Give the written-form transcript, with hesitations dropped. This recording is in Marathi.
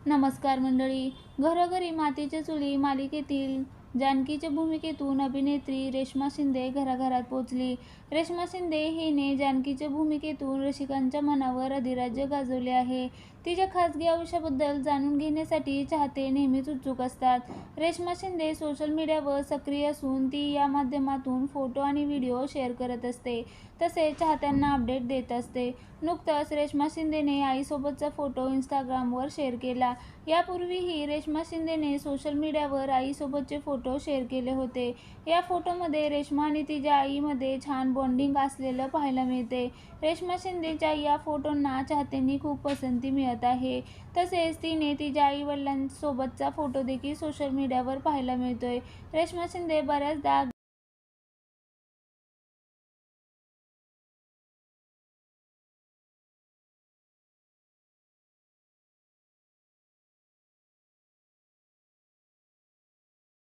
नमस्कार मंडळी. घरोघरी मातीच्या चुली मालिकेतील जानकीच्या भूमिकेतून अभिनेत्री रेश्मा शिंदे घराघरात पोहोचली. रेश्मा शिंदे हिने जानकीच्या भूमिकेतून रसिकांच्या मनावर अधिराज्य गाजवले आहे. तिच्या खासगी आयुष्याबद्दल जाणून घेण्यासाठी चाहते नेहमीच उत्सुक असतात. रेश्मा शिंदे सोशल मीडियावर सक्रिय असून ती या माध्यमातून फोटो आणि व्हिडिओ शेअर करत असते. तसेच चाहत्यांना अपडेट देत असते. नुकतंच रेश्मा शिंदेने आईसोबतचा फोटो इंस्टाग्रामवर शेअर केला. यापूर्वीही रेश्मा शिंदेने सोशल मीडियावर आईसोबतचे फोटो शेअर केले होते. या फोटोमध्ये रेश्मा आणि तिच्या आईमध्ये छान बॉन्डिंग असलेलं पाहायला मिळते. रेश्मा शिंदेच्या या फोटोंना चाहत्यांनी खूप पसंती मिळत आहे. तसेच तिने तिच्या आई-वडिलांसोबतचा फोटो देखील सोशल मीडियावर पाहायला मिळतोय. रेश्मा शिंदे बऱ्याचदा